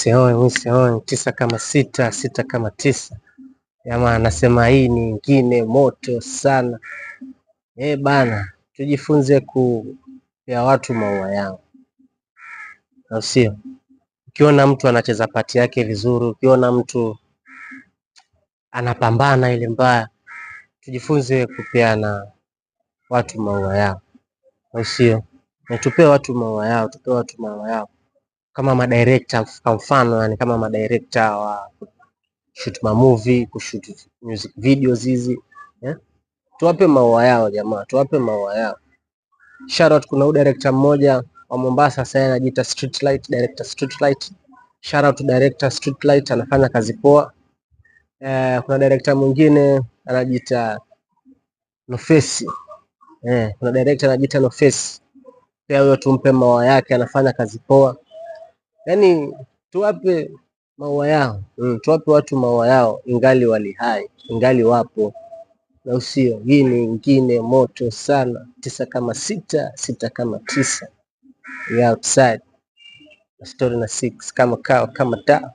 Mwise tisa kama sita, sita kama tisa. Jamaa anasema hii ni ingine moto sana. Bana, tujifunze kupea watu maua yao, au sio? Ukiona mtu anacheza pati yake vizuri, ukiona mtu anapambana ile mbaya, tujifunze kupeana watu maua yao, au sio? Na tupee watu maua yao, tupee watu maua yao kama madirector, kwa mfano yani kama madirector wa shoot ma movie, kushoot music videos hizi, tuwape maua yao jamaa, tuwape maua yao. Shout out, kuna director mmoja wa Mombasa sasa anajiita Streetlight, director Streetlight. Shout out to director Streetlight, anafanya kazi poa. Kuna director mwingine anajiita No Face. Kuna director anajiita No Face. Pia huyo tumpe maua yake, anafanya kazi poa. Yaani tuwape maua yao. Tuwape watu maua yao ingali wali hai, ingali wapo. Na usio, hii ni ingine moto sana. Tisa kama sita, sita kama tisa. We outside. Story na 6 kama kao kama ta.